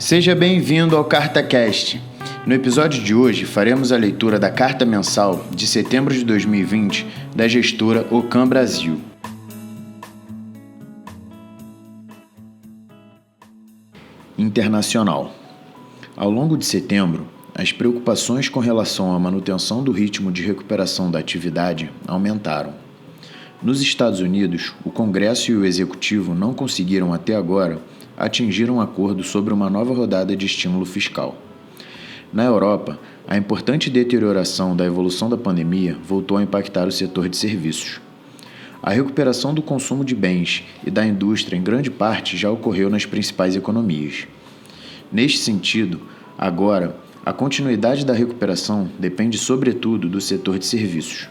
Seja bem-vindo ao CartaCast. No episódio de hoje, faremos a leitura da carta mensal de setembro de 2020 da gestora Ocam Brasil. Internacional. Ao longo de setembro, as preocupações com relação à manutenção do ritmo de recuperação da atividade aumentaram. Nos Estados Unidos, o Congresso e o Executivo não conseguiram até agora atingir um acordo sobre uma nova rodada de estímulo fiscal. Na Europa, a importante deterioração da evolução da pandemia voltou a impactar o setor de serviços. A recuperação do consumo de bens e da indústria em grande parte já ocorreu nas principais economias. Neste sentido, agora, a continuidade da recuperação depende sobretudo do setor de serviços.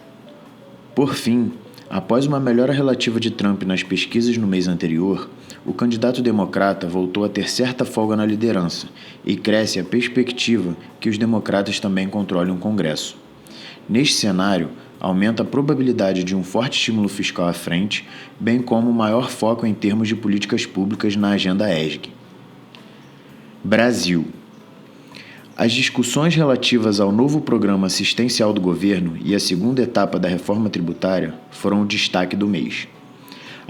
Por fim, após uma melhora relativa de Trump nas pesquisas no mês anterior, o candidato democrata voltou a ter certa folga na liderança e cresce a perspectiva que os democratas também controlem o Congresso. Neste cenário, aumenta a probabilidade de um forte estímulo fiscal à frente, bem como maior foco em termos de políticas públicas na agenda ESG. Brasil. As discussões relativas ao novo programa assistencial do governo e a segunda etapa da reforma tributária foram o destaque do mês.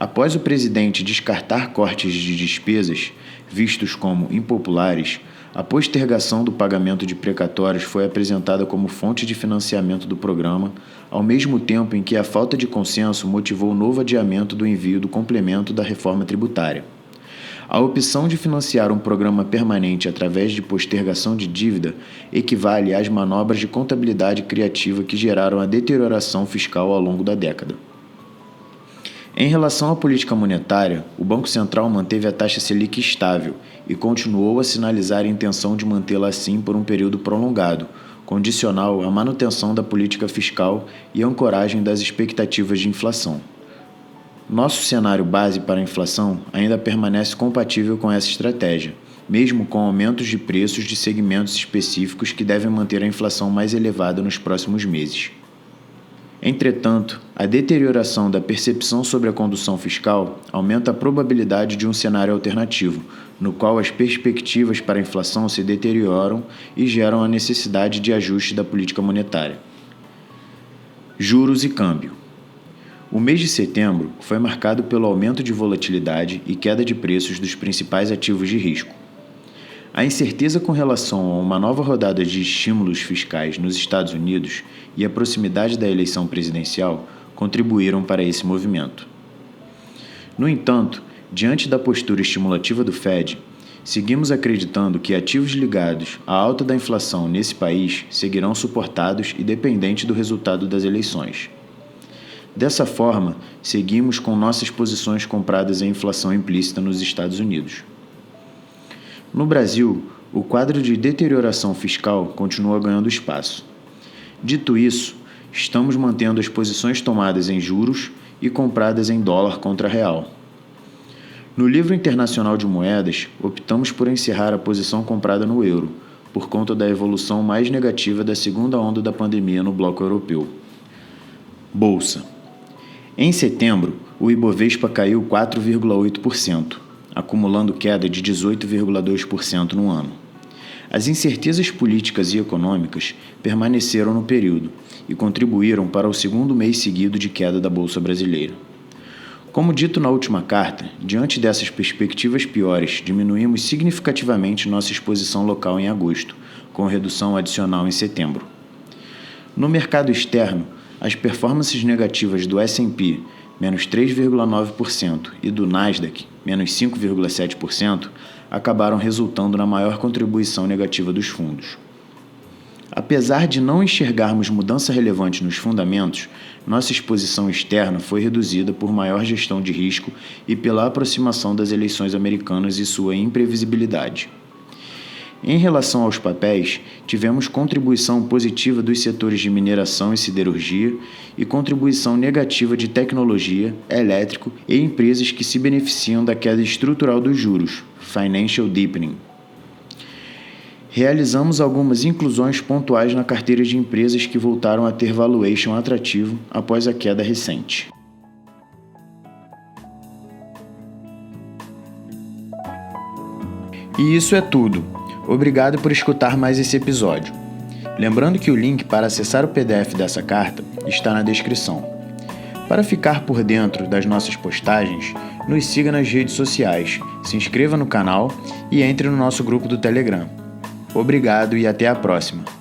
Após o presidente descartar cortes de despesas, vistos como impopulares, a postergação do pagamento de precatórios foi apresentada como fonte de financiamento do programa, ao mesmo tempo em que a falta de consenso motivou o novo adiamento do envio do complemento da reforma tributária. A opção de financiar um programa permanente através de postergação de dívida equivale às manobras de contabilidade criativa que geraram a deterioração fiscal ao longo da década. Em relação à política monetária, o Banco Central manteve a taxa Selic estável e continuou a sinalizar a intenção de mantê-la assim por um período prolongado, condicional à manutenção da política fiscal e ancoragem das expectativas de inflação. Nosso cenário base para a inflação ainda permanece compatível com essa estratégia, mesmo com aumentos de preços de segmentos específicos que devem manter a inflação mais elevada nos próximos meses. Entretanto, a deterioração da percepção sobre a condução fiscal aumenta a probabilidade de um cenário alternativo, no qual as perspectivas para a inflação se deterioram e geram a necessidade de ajuste da política monetária. Juros e câmbio. O mês de setembro foi marcado pelo aumento de volatilidade e queda de preços dos principais ativos de risco. A incerteza com relação a uma nova rodada de estímulos fiscais nos Estados Unidos e a proximidade da eleição presidencial contribuíram para esse movimento. No entanto, diante da postura estimulativa do Fed, seguimos acreditando que ativos ligados à alta da inflação nesse país seguirão suportados e dependentes do resultado das eleições. Dessa forma, seguimos com nossas posições compradas em inflação implícita nos Estados Unidos. No Brasil, o quadro de deterioração fiscal continua ganhando espaço. Dito isso, estamos mantendo as posições tomadas em juros e compradas em dólar contra real. No livro internacional de moedas, optamos por encerrar a posição comprada no euro, por conta da evolução mais negativa da segunda onda da pandemia no bloco europeu. Bolsa. Em setembro, o Ibovespa caiu 4,8%, acumulando queda de 18,2% no ano. As incertezas políticas e econômicas permaneceram no período e contribuíram para o segundo mês seguido de queda da Bolsa Brasileira. Como dito na última carta, diante dessas perspectivas piores, diminuímos significativamente nossa exposição local em agosto, com redução adicional em setembro. No mercado externo, as performances negativas do S&P, menos 3,9%, e do Nasdaq, menos 5,7%, acabaram resultando na maior contribuição negativa dos fundos. Apesar de não enxergarmos mudança relevante nos fundamentos, nossa exposição externa foi reduzida por maior gestão de risco e pela aproximação das eleições americanas e sua imprevisibilidade. Em relação aos papéis, tivemos contribuição positiva dos setores de mineração e siderurgia e contribuição negativa de tecnologia, elétrico e empresas que se beneficiam da queda estrutural dos juros, financial deepening. Realizamos algumas inclusões pontuais na carteira de empresas que voltaram a ter valuation atrativo após a queda recente. E isso é tudo. Obrigado por escutar mais esse episódio. Lembrando que o link para acessar o PDF dessa carta está na descrição. Para ficar por dentro das nossas postagens, nos siga nas redes sociais, se inscreva no canal e entre no nosso grupo do Telegram. Obrigado e até a próxima!